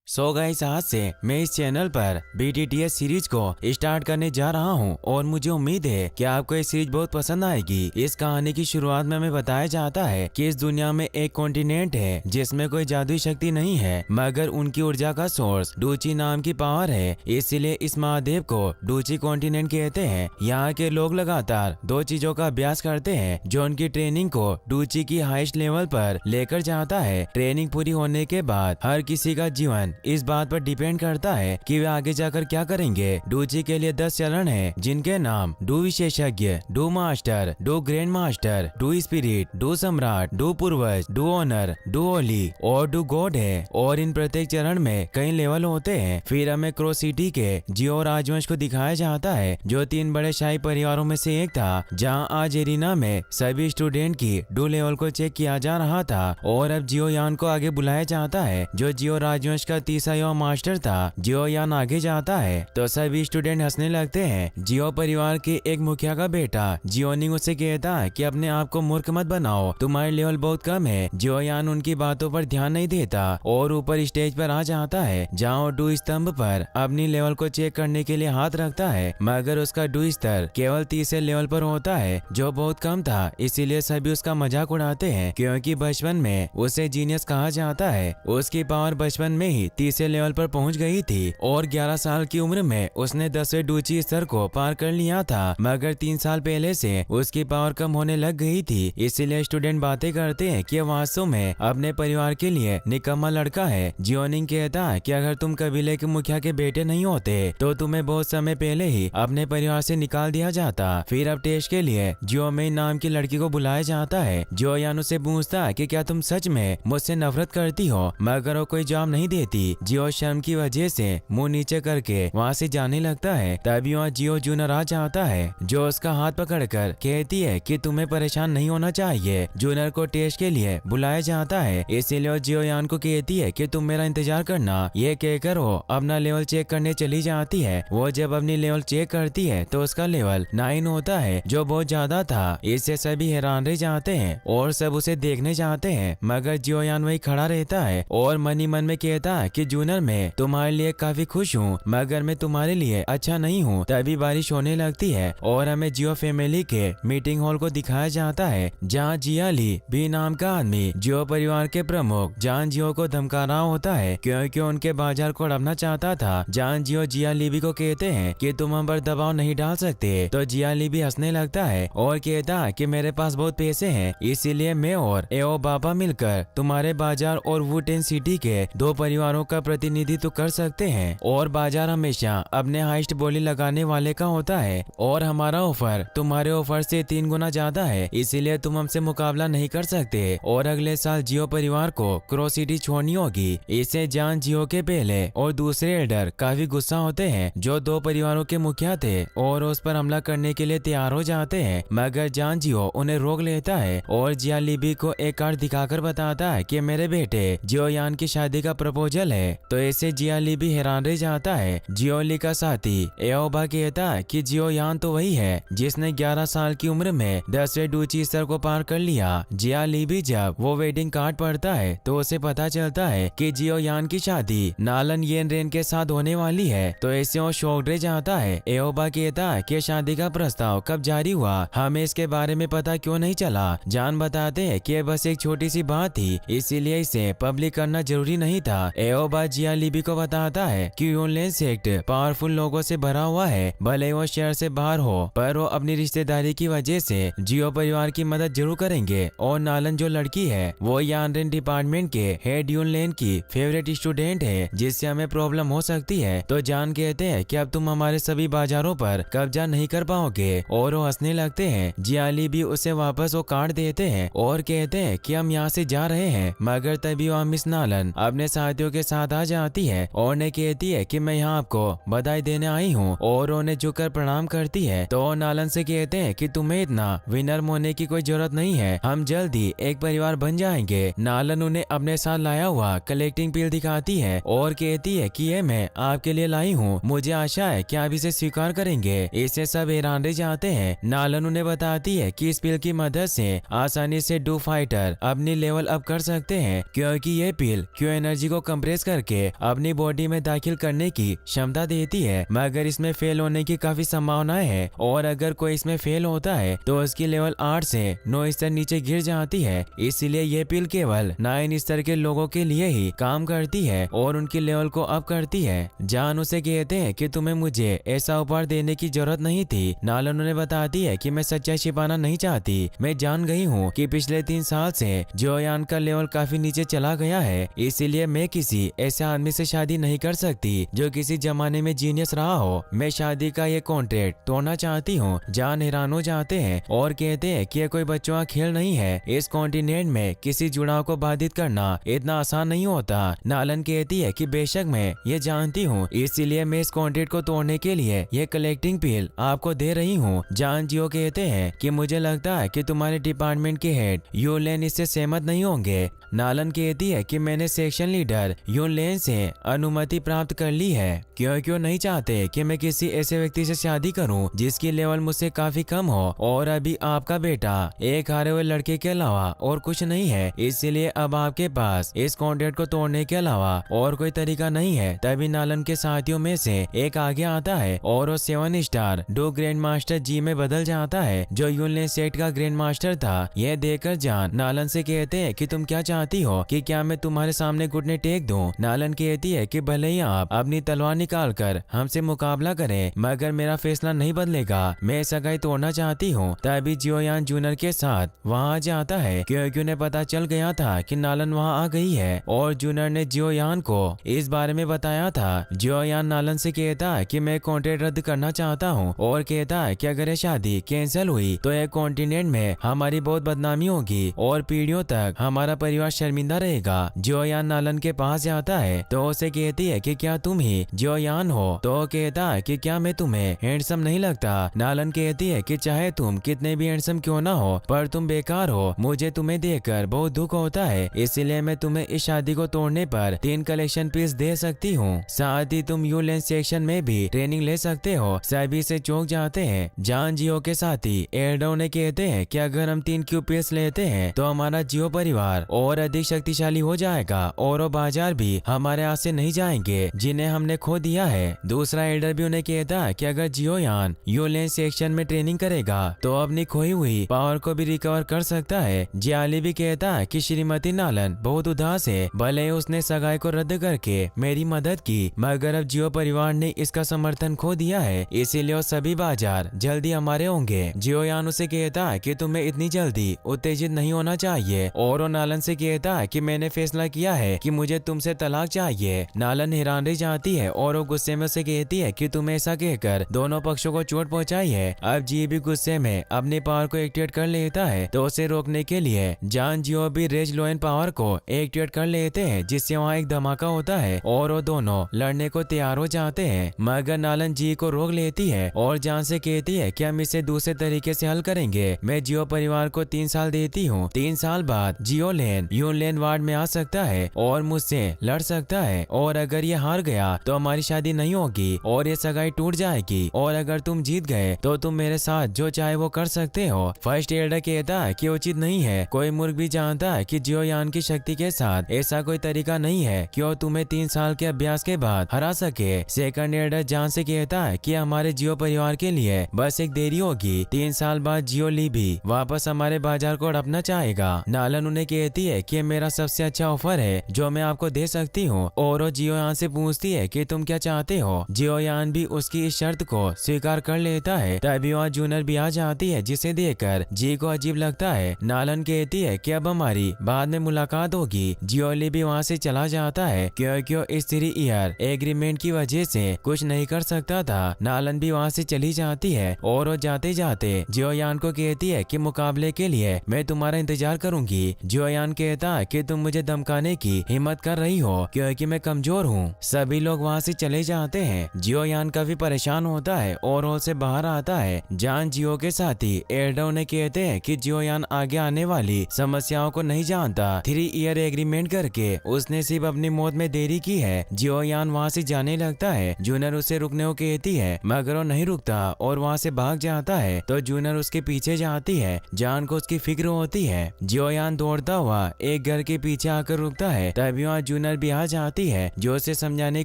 Guys, आज से मैं इस चैनल पर BTTS सीरीज को स्टार्ट करने जा रहा हूं और मुझे उम्मीद है कि आपको ये सीरीज बहुत पसंद आएगी। इस कहानी की शुरुआत में हमें बताया जाता है कि इस दुनिया में एक कॉन्टिनेंट है जिसमें कोई जादुई शक्ति नहीं है, मगर उनकी ऊर्जा का सोर्स डूची नाम की पावर है। इसीलिए इस महाद्वीप को डूची कॉन्टिनेंट कहते हैं। यहाँ के लोग लगातार दो चीजों का अभ्यास करते हैं जो उनकी ट्रेनिंग को डूची की हाईएस्ट लेवल पर लेकर जाता है। ट्रेनिंग पूरी होने के बाद हर किसी का जीवन इस बात पर डिपेंड करता है कि वे आगे जाकर क्या करेंगे। डूची के लिए 10 चरण हैं, जिनके नाम डू विशेषज्ञ, do master, do grand master, do spirit, do सम्राट, डू पूर्वज, डू ऑनर, डू होली और डू गॉड है। और इन प्रत्येक चरण में कई लेवल होते हैं। फिर हमें क्रो सिटी के जियो राजवंश को दिखाया जाता है, जो 3 बड़े शाही परिवारों में से एक था, जहाँ आज एरिना में सभी स्टूडेंट की डू लेवल को चेक किया जा रहा था। और अब जियो यान को आगे बुलाया जाता है, जो जियो राजवंश का तीसरा युवा मास्टर था। जियो यान आगे जाता है तो सभी स्टूडेंट हंसने लगते हैं। जियो परिवार के एक मुखिया का बेटा जियोनिंग उसे कहता है कि अपने आप को मूर्ख मत बनाओ, तुम्हारी लेवल बहुत कम है। जियो यान उनकी बातों पर ध्यान नहीं देता और ऊपर स्टेज पर आ जाता है, जहाँ डू स्तंभ पर अपनी लेवल को चेक करने के लिए हाथ रखता है, मगर उसका डू स्तर केवल 30 लेवल पर होता है, जो बहुत कम था। इसीलिए सभी उसका मजाक उड़ाते हैं, क्योंकि बचपन में उसे जीनियस कहा जाता है। उसकी पावर बचपन में ही 30 लेवल पर पहुंच गई थी और 11 साल की उम्र में उसने 10वें डूची स्तर को पार कर लिया था, मगर 3 साल पहले से उसकी पावर कम होने लग गई थी। इसीलिए स्टूडेंट बातें करते हैं कि वास्तव में अपने परिवार के लिए निकम्मा लड़का है। जियोनिंग कहता है कि अगर तुम कबीले के मुखिया के बेटे नहीं होते तो तुम्हें बहुत समय पहले ही अपने परिवार से निकाल दिया जाता। फिर अब टेस्ट के लिए जियो मेई नाम की लड़की को बुलाया जाता है। जियो यान उससे पूछता है कि क्या तुम सच में मुझसे नफरत करती हो, मगर वो कोई जवाब नहीं देती। जियो शर्म की वजह से मुंह नीचे करके वहाँ से जाने लगता है। तभी वहाँ जियो जूनियर आ जाता है, जो उसका हाथ पकड़कर कहती है कि तुम्हें परेशान नहीं होना चाहिए। जूनियर को टेस्ट के लिए बुलाया जाता है, इसीलिए वो जियो यान को कहती है कि तुम मेरा इंतजार करना। ये कहकर वो अपना लेवल चेक करने चली जाती है। वो जब अपनी लेवल चेक करती है तो उसका लेवल 9 होता है, जो बहुत ज्यादा था। इससे सभी हैरान रह जाते हैं और सब उसे देखने जाते हैं, मगर जियो यान वही खड़ा रहता है और मन ही मन में कहता है कि जूनियर मैं तुम्हारे लिए काफी खुश हूँ, मगर मैं तुम्हारे लिए अच्छा नहीं हूँ। तभी बारिश होने लगती है और हमें जियो फैमिली के मीटिंग हॉल को दिखाया जाता है, जहाँ जिया ली भी नाम का आदमी जियो परिवार के प्रमुख जान जियो को धमका रहा होता है, क्योंकि उनके बाजार को हड़पना चाहता था। जान जियो जिया लीबी को कहते हैं कि तुम हम पर दबाव नहीं डाल सकते, तो जिया लीबी हंसने लगता है और कहता है कि मेरे पास बहुत पैसे हैं, इसीलिए मैं और एओ बाबा मिलकर तुम्हारे बाजार और वुटेन सिटी के 2 परिवारों का प्रतिनिधित्व कर सकते हैं। और बाजार हमेशा अपने हाईएस्ट बोली लगाने वाले का होता है और हमारा ऑफर तुम्हारे ऑफर से 3 गुना ज्यादा है, इसीलिए तुम हमसे मुकाबला नहीं कर सकते और अगले साल जियो परिवार को क्रो सिटी छोड़नी होगी। इसे जान जियो के पहले और दूसरे एल्डर काफी गुस्सा होते हैं, जो 2 परिवारों के मुखिया थे, और उस पर हमला करने के लिए तैयार हो जाते हैं, मगर जान जियो उन्हें रोक लेता है और जिया लीबी को एक कार्ड दिखाकर बताता है कि मेरे बेटे जियो यान की शादी का प्रपोजल है। तो ऐसे जिया लीबी हैरान रह जाता है। जियो ली का साथी एओबा कहता है कि जियो यान तो वही है जिसने 11 साल की उम्र में 10वें डूची स्तर को पार कर लिया। जिया लीबी जब वो वेडिंग कार्ड पढ़ता है तो उसे पता चलता है कि जियो यान की शादी नालन येन रेन के साथ होने वाली है, तो ऐसे वो शॉक्ड रह जाता है। एओबा कहता है कि शादी का प्रस्ताव कब जारी हुआ, हमें इसके बारे में पता क्यों नहीं चला। जान बताते हैं कि बस एक छोटी सी बात थी, इसीलिए इसे पब्लिक करना जरूरी नहीं था। एओबा जिया लीबी को बताता है कि यूनलेन सेक्ट पावरफुल लोगों से भरा हुआ है, भले वो शहर से बाहर हो, पर वो अपनी रिश्तेदारी की वजह से जियो परिवार की मदद जरूर करेंगे। और नालन जो लड़की है वो यानरेन डिपार्टमेंट के हेड यूनलेन की फेवरेट स्टूडेंट है, जिससे हमें प्रॉब्लम हो सकती है। तो जान कहते हैं कि अब तुम हमारे सभी बाजारों पर कब्जा नहीं कर पाओगे, और वो हंसने लगते हैं। जियाली भी उसे वापस वो कार्ड देते हैं और कहते हैं कि हम यहाँ से जा रहे हैं, मगर तभी वहाँ मिस नालन अपने साथियों के साथ आ जाती है और ने कहती है कि मैं यहाँ आपको बधाई देने आई हूँ, और उन्हें झुककर प्रणाम करती है। तो नालन से कहते हैं कि तुम्हें इतना विनर होने की कोई जरूरत नहीं है, हम जल्द ही एक परिवार बन जाएंगे। नालन उन्हें अपने साथ लाया हुआ कलेक्टिंग पिल दिखाती है और कहती है कि ये मैं आपके लिए लाई हूँ, मुझे आशा है कि आप इसे स्वीकार करेंगे। इससे सब हैरान रह जाते हैं। नालन उन्हें बताती है कि इस पिल की मदद से आसानी से डू फाइटर अपनी लेवल अप कर सकते हैं, क्योंकि ये पिल क्यू एनर्जी को कंप्रेस प्रेस करके अपनी बॉडी में दाखिल करने की क्षमता देती है, मगर इसमें फेल होने की काफी संभावनाएं है और अगर कोई इसमें फेल होता है तो उसकी लेवल 8 से 9 स्तर नीचे गिर जाती है। इसीलिए ये पिल केवल 9 स्तर के लोगों के लिए ही काम करती है और उनकी लेवल को अप करती है। जान उसे कहते हैं कि तुम्हें मुझे ऐसा उपहार देने की जरूरत नहीं थी। नालन उन्हें बताती है कि मैं सच्चाई छिपाना नहीं चाहती। मैं जान गई हूँ कि पिछले 3 साल से जियोयान का लेवल काफी नीचे चला गया है, इसीलिए मैं किसी ऐसे आदमी से शादी नहीं कर सकती जो किसी जमाने में जीनियस रहा हो। मैं शादी का ये कॉन्ट्रैक्ट तोड़ना चाहती हूँ। जान हैरान हो जाते हैं और कहते हैं कि यह कोई बच्चों का खेल नहीं है। इस कॉन्टिनेंट में किसी जुड़ाव को बाधित करना इतना आसान नहीं होता। नालन कहती है कि बेशक मैं ये जानती हूँ, इसीलिए मैं इस कॉन्ट्रैक्ट को तोड़ने के लिए ये कलेक्टिंग पिल आपको दे रही हूँ। जान जियो कहते हैं कि मुझे लगता है कि तुम्हारे डिपार्टमेंट के हेड यूलेन इससे सहमत नहीं होंगे। नालन कहती है कि मैंने सेक्शन लीडर यूलेन से अनुमति प्राप्त कर ली है। क्यों नहीं चाहते कि मैं किसी ऐसे व्यक्ति से शादी करूं जिसकी लेवल मुझसे काफी कम हो, और अभी आपका बेटा एक हारे हुए लड़के के अलावा और कुछ नहीं है, इसलिए अब आपके पास इस कॉन्ट्रैक्ट को तोड़ने के अलावा और कोई तरीका नहीं है। तभी नालन के साथियों में से एक आगे आता है और वो 7 स्टार डो ग्रैंड मास्टर जी में बदल जाता है, जो यूलेन सेट का ग्रैंड मास्टर था। यह देखकर जान नालन से कहते हैं कि तुम क्या चाहती हो कि क्या मैं तुम्हारे सामने घुटने टेक दूं? नालन कहती है कि भले ही आप अपनी तलवार निकाल कर हमसे मुकाबला करें, मगर मेरा फैसला नहीं बदलेगा। मैं सगाई तोड़ना चाहती हूँ। तभी जियोयान जूनियर के साथ वहाँ जाता है, क्योंकि उन्हें पता चल गया था कि नालन वहाँ आ गई है और जूनियर ने जियोयान को इस बारे में बताया था। जियोयान नालन से कहता है कि मैं कॉन्ट्रैक्ट रद्द करना चाहता हूँ और कहता है कि अगर ये शादी कैंसिल हुई तो एक कॉन्टिनेंट में हमारी बहुत बदनामी होगी और पीढ़ियों तक हमारा परिवार शर्मिंदा रहेगा। जियोयान नालन के पास जाता है तो उसे कहती है कि क्या तुम ही जियोयान हो? तो कहता है कि क्या मैं तुम्हें हैंडसम नहीं लगता? नालन कहती है कि चाहे तुम कितने भी हैंडसम क्यों ना हो, पर तुम बेकार हो। मुझे तुम्हें देखकर बहुत दुख होता है, इसलिए मैं तुम्हें इस शादी को तोड़ने पर 3 कलेक्शन पीस दे सकती हूँ। साथ ही तुम यूलेन सेक्शन में भी ट्रेनिंग ले सकते हो। सभी से चौंक जाते हैं। जान जियो के साथी एडो ने कहते हैं कि अगर हम 3 क्यू पीस लेते हैं तो हमारा जियो परिवार और अधिक शक्तिशाली हो जाएगा और वो बाजार भी हमारे हाथ से नहीं जाएंगे जिन्हें हमने खो दिया है। दूसरा एल्डर भी उन्हें कहता है कि अगर जियोयान यूलेन सेक्शन में ट्रेनिंग करेगा तो अपनी खोई हुई पावर को भी रिकवर कर सकता है। जियाली भी कहता है कि श्रीमती नालन बहुत उदास है, भले ही उसने सगाई को रद्द करके मेरी मदद की, मगर अब जियो परिवार ने इसका समर्थन खो दिया है, इसीलिए वो सभी बाजार जल्दी हमारे होंगे। जियोयान उसे कहता है कि तुम्हें इतनी जल्दी उत्तेजित नहीं होना चाहिए और वो नालन से कहता है कि मैंने फैसला किया है कि मुझे तुमसे तलाक चाहिए। नालन हैरान रह जाती है और वो गुस्से में उसे कहती है कि तुम ऐसा कहकर दोनों पक्षों को चोट पहुंचाई है। अब जी भी गुस्से में अपनी पावर को एक्टिवेट कर लेता है, तो उसे रोकने के लिए जान जियो भी रेज लोएन पावर को एक्टिवेट कर लेते हैं, जिससे वहाँ एक धमाका होता है और वो दोनों लड़ने को तैयार हो जाते हैं। मगर नालन जी को रोक लेती है और जान से कहती है कि हम इसे दूसरे तरीके से हल करेंगे। मैं जियो परिवार को 3 साल देती हूँ। 3 साल बाद जियो लेन यूलेन वार्ड में आ सकता है और मुझसे लड़ सकता है, और अगर ये हार गया तो हमारी शादी नहीं होगी और ये सगाई टूट जाएगी, और अगर तुम जीत गए तो तुम मेरे साथ जो चाहे वो कर सकते हो। फर्स्ट एल्डर कहता है कि उचित नहीं है। कोई मूर्ख भी जानता है कि जियोयान की शक्ति के साथ ऐसा कोई तरीका नहीं है कि वो तुम्हें 3 साल के अभ्यास के बाद हरा सके। सेकंड एल्डर जान से कहता है कि हमारे जियो परिवार के लिए बस एक देरी होगी। 3 साल बाद जियो ली भी वापस हमारे बाजार को हड़पना चाहेगा। नालन उन्हें कहती है कि मेरा सबसे अच्छा ऑफर है जो मैं आपको दे सकती हूँ, और वो जियोयान से पूछती है कि तुम क्या चाहते हो। जियोयान भी उसकी इस शर्त को स्वीकार कर लेता है। तभी वहाँ जूनियर भी आ जाती है, जिसे देखकर जी को अजीब लगता है। नालन कहती है कि अब हमारी बाद में मुलाकात होगी। जियोली भी वहाँ से चला जाता है क्योंकि वो इस 3 ईयर एग्रीमेंट की वजह से कुछ नहीं कर सकता था। नालन भी वहाँ से चली जाती है और वो जाते जाते जियोयान को कहती है कि मुकाबले के लिए मैं तुम्हारा इंतजार करूंगी। जियोयान कहता है कि तुम मुझे धमकाने की हिम्मत कर रही हो क्योंकि मैं कमजोर हूँ। सभी लोग वहाँ से चले जाते हैं। जियोयान काफी परेशान होता है और हॉल से बाहर आता है। जान जियो के साथी एल्डर ने कहते हैं कि जियोयान आगे आने वाली समस्याओं को नहीं जानता। 3 ईयर एग्रीमेंट करके उसने सिर्फ अपनी मौत में देरी की है। जियोयान वहाँ से जाने लगता है। जूनियर उसे रुकने को कहती है, मगर वो नहीं रुकता और वहाँ से भाग जाता है, तो जूनियर उसके पीछे जाती है। जान को उसकी फिक्र होती है। जियोयान दौड़ता हुआ एक घर के पीछे आकर रुकता है। तभी वहाँ जूनियर जूनर भी आ जाती है जो उसे समझाने की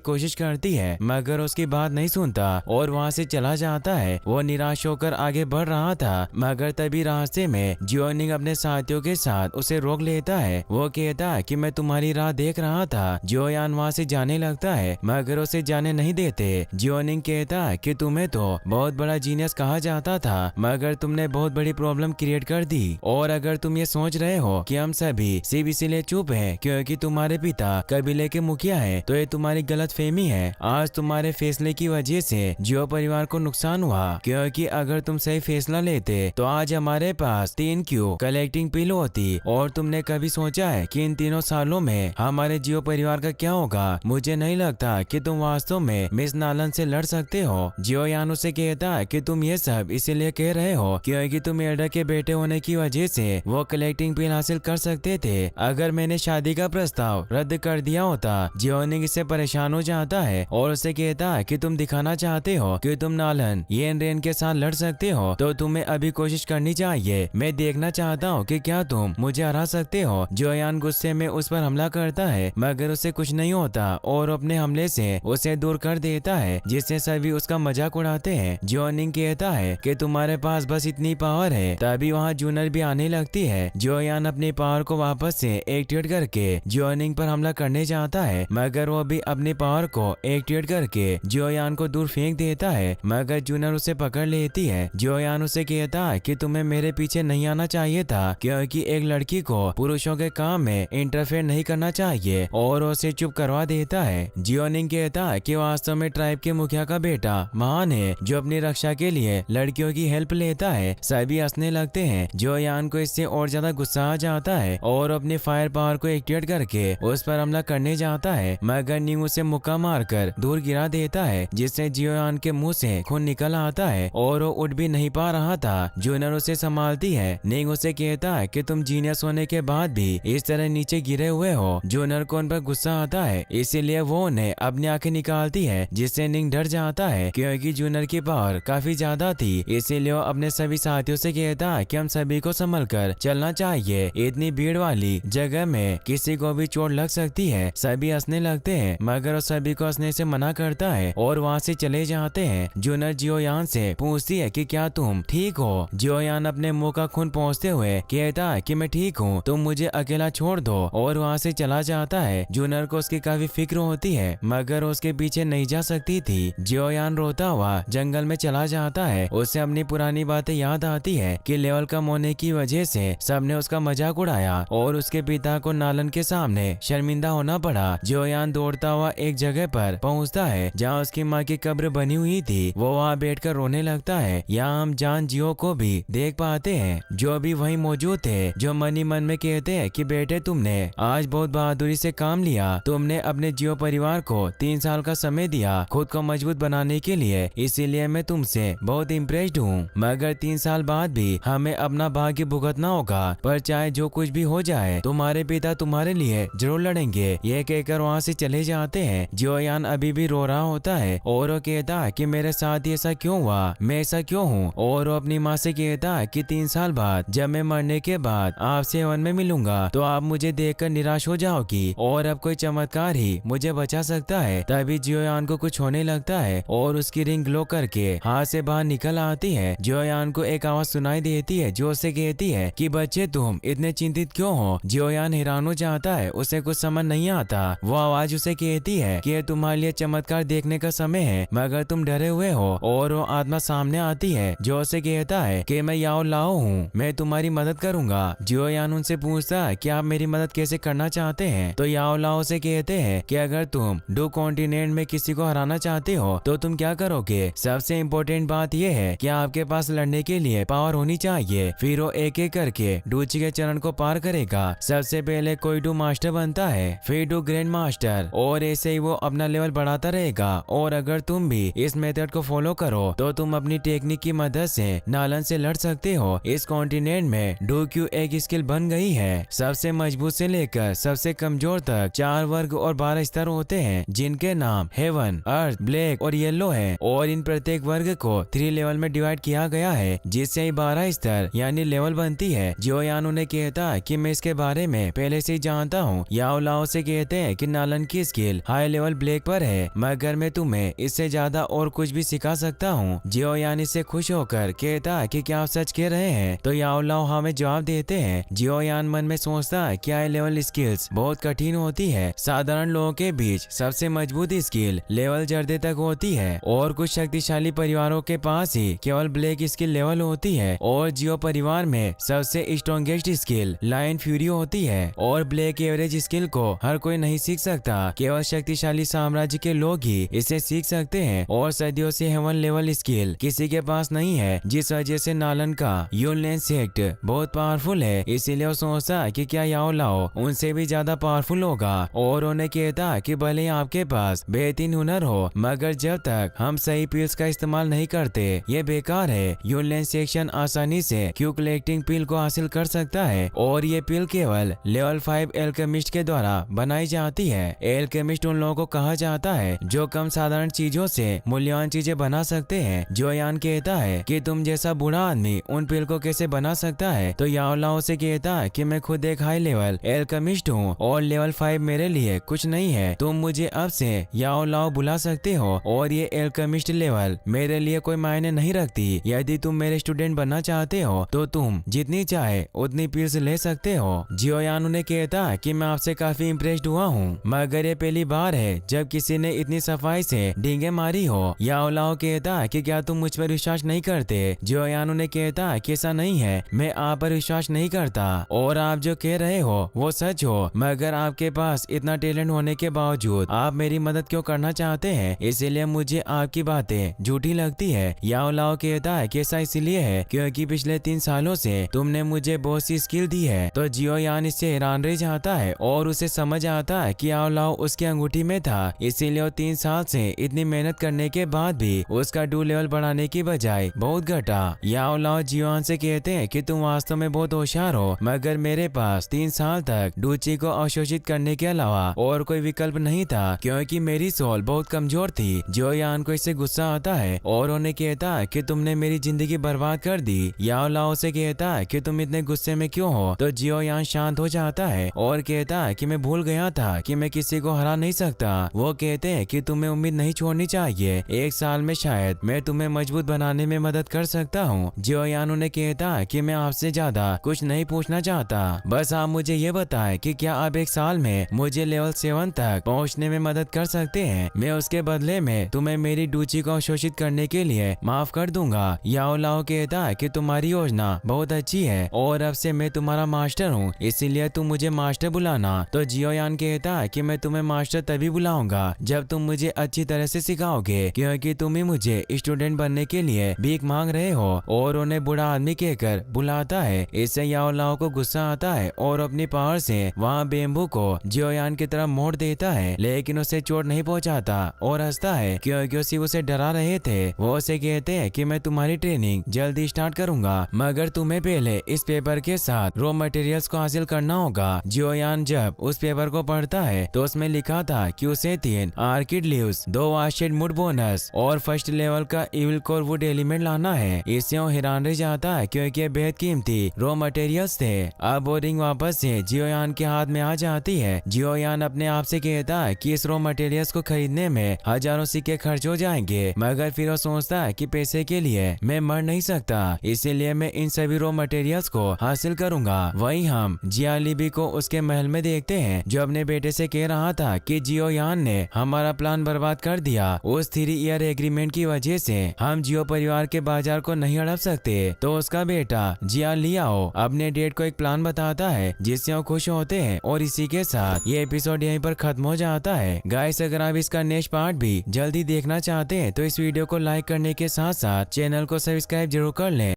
कोशिश करती है, मगर उसकी बात नहीं सुनता और वहाँ से चला जाता है। वो निराश होकर आगे बढ़ रहा था, मगर तभी रास्ते में जियोनिंग अपने साथियों के साथ उसे रोक लेता है। वो कहता है कि मैं तुम्हारी राह देख रहा था। जियोयान वहाँ से जाने लगता है, मगर उसे जाने नहीं देते। जियोनिंग कहता है कि तुम्हें तो बहुत बड़ा जीनियस कहा जाता था, मगर तुमने बहुत बड़ी प्रॉब्लम क्रिएट कर दी। और अगर तुम ये सोच रहे हो कि हम सभी सिर्फ इसीलिए चुप हैं क्योंकि तुम्हारे पिता कबीले के मुखिया हैं, तो ये तुम्हारी गलतफहमी है। आज तुम्हारे फैसले की वजह से जियो परिवार को नुकसान हुआ, क्योंकि अगर तुम सही फैसला लेते तो आज हमारे पास 3 क्यू कलेक्टिंग पिल होती। और तुमने कभी सोचा है कि इन 3 सालों में हमारे जियो परिवार का क्या होगा? मुझे नहीं लगता कि तुम वास्तव में मिस नालन से लड़ सकते हो। जियोयान उसे कहता है कि तुम ये सब इसीलिए कह रहे हो क्योंकि तुम एल्डर के बेटे होने की वजह से वो कलेक्टिंग पिल हासिल कर सकते थे। अगर मैंने शादी का प्रस्ताव रद्द कर दिया होता। जियोनिंग इससे परेशान हो जाता है और उसे कहता है कि तुम दिखाना चाहते हो कि तुम नालन येन रेन के साथ लड़ सकते हो, तो तुम्हें अभी कोशिश करनी चाहिए। मैं देखना चाहता हूँ कि क्या तुम मुझे हरा सकते हो। जियोयान गुस्से में उस पर हमला करता है, मगर उसे कुछ नहीं होता और अपने हमले से उसे दूर कर देता है, जिससे सभी उसका मजाक उड़ाते हैं। जियोनिंग कहता है कि तुम्हारे पास बस इतनी पावर है। तभी वहाँ जूनर भी आने लगती है। जियोयान अपनी पावर को वापस से एक्टिवेट करके जियोनिंग पर हमला करने जाता है, मगर वो भी अपनी पावर को एक्टिवेट करके जियोयान को दूर फेंक देता है, मगर जूनर उसे पकड़ लेती है। जियोयान उसे कहता है कि तुम्हें मेरे पीछे नहीं आना चाहिए था, क्योंकि एक लड़की को पुरुषों के काम में इंटरफेयर नहीं करना चाहिए, और उसे चुप करवा देता है। जियोनिंग कहता है कि वास्तव में ट्राइब के मुखिया का बेटा महान है जो अपनी रक्षा के लिए लड़कियों की हेल्प लेता है। सभी हंसने लगते हैं। जियोयान को इससे और ज्यादा गुस्सा आ जाता है और अपने फायर पावर को एक्टिवेट करके उस पर हमला करने जाता है, मगर निंग उसे मुक्का मारकर दूर गिरा देता है, जिससे जियोयान के मुंह से खून निकल आता है और वो उठ भी नहीं पा रहा था। जूनर उसे संभालती है। निंग उसे कहता है कि तुम जीनियस होने के बाद भी इस तरह नीचे गिरे हुए हो। जूनर को उन पर गुस्सा आता है, इसीलिए वो उन्हें अपनी आंखें निकालती है, जिससे निंग डर जाता है क्योंकि जूनर की पावर काफी ज्यादा थी। इसीलिए वो अपने सभी साथियों से कहता है कि हम सभी को संभल कर चलना चाहिए। इतनी भीड़ वाली जगह में किसी को भी चोट लग सकती है। सभी हंसने लगते हैं, मगर वो सभी को हंसने से मना करता है और वहाँ से चले जाते हैं। जूनर जियोयान से पूछती है कि क्या तुम ठीक हो? जियोयान अपने मुंह का खून पोंछते हुए कहता है कि मैं ठीक हूँ, तुम मुझे अकेला छोड़ दो, और वहाँ से चला जाता है। जूनर को उसकी काफी फिक्र होती है, मगर उसके पीछे नहीं जा सकती थी। जियोयान रोता हुआ जंगल में चला जाता है। उसे अपनी पुरानी बातें याद आती है कि लेवल कम होने की वजह से सबने उसका मजाक उड़ाया और उसके पिता को नालन के सामने शर्मिंदा होना पड़ा। जियोयान दौड़ता हुआ एक जगह पर पहुंचता है जहां उसकी माँ की कब्र बनी हुई थी। वो वहां बैठकर रोने लगता है। यहाँ हम जान जियो को भी देख पाते हैं, जो भी वहीं मौजूद थे, जो मन ही मन में कहते हैं कि बेटे तुमने आज बहुत बहादुरी से काम लिया। तुमने अपने जियो परिवार को 3 साल का समय दिया खुद को मजबूत बनाने के लिए, इसीलिए मैं तुमसे बहुत इम्प्रेस्ड हूँ। मगर 3 साल बाद भी हमें अपना भाग्य भुगतना होगा, पर चाहे जो कुछ भी हो जाए तुम्हारे पिता तुम्हारे लिए जरूर लड़ेंगे। ये कहकर वहाँ से चले जाते हैं। जियोयान अभी भी रो रहा होता है और वो कहता है कि मेरे साथ ऐसा क्यों हुआ, मैं ऐसा क्यों हूँ। और वो अपनी माँ से कहता है कि 3 साल बाद जब मैं मरने के बाद आपसे वन में मिलूंगा तो आप मुझे देखकर निराश हो जाओगी और अब कोई चमत्कार ही मुझे बचा सकता है। तभी जियोयान को कुछ होने लगता है और उसकी रिंग ग्लो करके हाथ से बाहर निकल आती है। जियोयान को एक आवाज सुनाई देती है जो उसे कहती है कि बच्चे तुम इतने चिंतित क्यों हो। जियोयान हैरान हो जाता है, उसे कुछ समझ नहीं आता। वो आवाज उसे कहती है कि ये तुम्हारे लिए चमत्कार देखने का समय है, मगर तुम डरे हुए हो। और वो आत्मा सामने आती है जो उसे कहता है कि मैं याओ लाओ हूँ, मैं तुम्हारी मदद करूंगा। जियोयान उनसे पूछता है कि आप मेरी मदद कैसे करना चाहते हैं। तो याओ लाओ से कहते हैं कि अगर तुम डू कॉन्टिनेंट में किसी को हराना चाहते हो तो तुम क्या करोगे। सबसे इम्पोर्टेंट बात यह है कि आपके पास लड़ने के लिए पावर होनी चाहिए। फिर वो एक एक करके डूची के चरण को पार करेगा। सबसे पहले कोई डू मास्टर बनता है, फिर डू ग्रैंड मास्टर, और ऐसे ही वो अपना लेवल बढ़ाता रहेगा। और अगर तुम भी इस मेथड को फॉलो करो तो तुम अपनी टेक्निक की मदद से नालन से लड़ सकते हो। इस कॉन्टिनेंट में डू क्यू एक स्किल बन गई है। सबसे मजबूत से लेकर सबसे कमजोर तक 4 वर्ग और 12 स्तर होते हैं, जिनके नाम हेवन, अर्थ, ब्लैक और येलो है। और इन प्रत्येक वर्ग को 3 लेवल में डिवाइड किया गया है, जिससे 12 स्तर यानी लेवल बनती है। जियोयान उन्हें कहता है कि मैं इसके बारे में पहले से ही जानता हूँ। याओ लाओ लाओ से कहते हैं कि नालन की स्किल हाई लेवल ब्लैक पर है, मगर मैं तुम्हें इससे ज्यादा और कुछ भी सिखा सकता हूँ। जियो यान इससे खुश होकर कहता है कि क्या आप सच कह रहे हैं? तो याओ लाओ हमें जवाब देते हैं। जियो यान मन में सोचता है कि हाई लेवल स्किल्स बहुत कठिन होती है। साधारण लोगों के बीच सबसे मजबूत स्किल लेवल जर्दे तक होती है और कुछ शक्तिशाली परिवारों के पास ही केवल ब्लैक स्किल लेवल होती है। और जियो परिवार में सबसे स्ट्रॉन्गेस्ट स्किल लाइन फ्यूरी होती है और ब्लैक एवरेज स्किल को हर कोई नहीं सीख सकता, केवल शक्तिशाली साम्राज्य के लोग ही इसे सीख सकते हैं। और सदियों से हेवन लेवल स्किल किसी के पास नहीं है, जिस वजह से नालन का यूनलैंड सेक्ट बहुत पावरफुल है। इसीलिए वो सोचता कि क्या याओ लाओ उनसे भी ज्यादा पावरफुल होगा और उन्हें कहता कि भले आपके पास बेहतरीन हुनर हो, मगर जब तक हम सही पिल्स का इस्तेमाल नहीं करते ये बेकार है। यूनलैंड सेक्शन आसानी से क्यू कलेक्टिंग पिल को हासिल कर सकता है और ये पिल केवल लेवल 5 एल्केमिस्ट के द्वारा बनाई जाती है। एल्केमिस्ट उन लोगों को कहा जाता है जो कम साधारण चीजों से मूल्यवान चीजें बना सकते हैं। जो यान कहता है कि तुम जैसा बूढ़ा आदमी उन पिल को कैसे बना सकता है? तो याओ लाओ से कहता है कि मैं खुद एक हाई लेवल एल्केमिस्ट हूँ और लेवल 5 मेरे लिए कुछ नहीं है। तुम मुझे अब से याओ लाओ बुला सकते हो और ये एल्केमिस्ट लेवल मेरे लिए कोई मायने नहीं रखती। यदि तुम मेरे स्टूडेंट बनना चाहते हो तो तुम जितनी चाहे उतनी पिल्स ले सकते हो। जियो यान उन्हें कहता है कि मैं आपसे काफी इम्प्रेस्ड हुआ हूँ, मगर ये पहली बार है जब किसी ने इतनी सफाई से डींगे मारी हो। याओ लाओ कहता है कि क्या तुम मुझ पर विश्वास नहीं करते? जियो यान उन्हें कहता है कि ऐसा नहीं है, मैं आप पर विश्वास नहीं करता और आप जो कह रहे हो वो सच हो, मगर आपके पास इतना टैलेंट होने के बावजूद आप मेरी मदद क्यों करना चाहते हैं? इसीलिए मुझे आपकी बातें झूठी लगती है। याओ लाओ कहता है कि ऐसा इसलिए है क्योंकि पिछले 3 सालों से तुमने मुझे बहुत सी स्किल दी है। तो जियो यान इससे हैरान रह जाता है और उसे समझ आता है कि याओ लाओ उसकी अंगूठी में था, इसीलिए वो 3 साल से इतनी मेहनत करने के बाद भी उसका डू लेवल बढ़ाने की बजाय बहुत घटा। याओ लाओ जियो यान से कहते हैं कि तुम वास्तव में बहुत होशियार हो, मगर मेरे पास 3 साल तक डूची को अवशोषित करने के अलावा और कोई विकल्प नहीं था क्योंकि मेरी सोल बहुत कमजोर थी। जियो यान को इससे गुस्सा आता है और उन्हें कहता है कि तुमने मेरी जिंदगी बर्बाद कर दी। याओ लाओ से कहता है कि तुम इतने गुस्से में क्यों हो? तो जियो यान शांत हो जाता है और कहता है कि मैं भूल गया था कि मैं किसी को हरा नहीं सकता। वो कहते हैं कि तुम्हें उम्मीद नहीं छोड़नी चाहिए, 1 साल में शायद मैं तुम्हें मजबूत बनाने में मदद कर सकता हूँ। जियो यान उन्हें कहता है कि मैं आपसे ज्यादा कुछ नहीं पूछना चाहता, बस आप मुझे ये बताएं कि क्या आप 1 साल में मुझे लेवल 7 तक पहुँचने में मदद कर सकते हैं? मैं उसके बदले में तुम्हें मेरी डूची को अवशोषित करने के लिए माफ कर दूंगा। याओ लाओ कहता है कि तुम्हारी योजना बहुत अच्छी है और अब से मैं तुम्हारा मास्टर हूँ, इसीलिए तुम मुझे मास्टर बुलाना। तो जियो यान कहता है कि मैं तुम्हें मास्टर तभी बुलाऊंगा जब तुम मुझे अच्छी तरह से सिखाओगे, क्योंकि तुम ही मुझे स्टूडेंट बनने के लिए भीख मांग रहे हो। और उन्हें बूढ़ा आदमी कहकर बुलाता है। इससे याओ लाओ को गुस्सा आता है और अपनी पावर से वहाँ बेम्बू को जियो यान की तरफ मोड़ देता है, लेकिन उसे चोट नहीं पहुँचाता और हंसता है क्योंकि उसी उसे डरा रहे थे। वो उसे कहते हैं कि मैं तुम्हारी ट्रेनिंग जल्दी स्टार्ट करूंगा, मगर तुम्हें पहले इस पेपर के साथ रॉ मटेरियल्स को हासिल करना होगा। जियो यान जब उस पेपर को पढ़ता है तो उसमें लिखा था कि उसे 3 आर्किड लीव्स, 2 वाशेड मुड बोनस और फर्स्ट लेवल का इविल कोर वुड एलिमेंट लाना है। इससे वो हैरान रह जाता है क्योंकि ये बेहद कीमती रॉ मटेरियल्स थे। अब वो रिंग वापस से जियो यान के हाथ में आ जाती है। जियो यान अपने आप से कहता है कि इस रॉ मटेरियल्स को खरीदने में हजारों सिक्के खर्च हो जाएंगे, मगर फिर वो सोचता है कि पैसे के लिए मैं मर नहीं सकता, इसीलिए मैं इन सभी रॉ मटेरियल्स को हासिल करूंगा। वहीं हम जिया लिबी को उसके महल में देखते हैं, जो अपने बेटे से कह रहा था कि जियो यान ने हमारा प्लान बर्बाद कर दिया। उस 3 ईयर एग्रीमेंट की वजह से हम जियो परिवार के बाजार को नहीं हड़प सकते। तो उसका बेटा जिया लियाओ अपने डेड को एक प्लान बताता है जिससे वो खुश होते हैं और इसी के साथ ये एपिसोड यहीं पर खत्म हो जाता है। गाइस, अगर आप इसका नेक्स्ट पार्ट भी जल्दी देखना चाहते हैं तो इस वीडियो को लाइक करने के साथ साथ चैनल को सब्सक्राइब जरूर कर लें।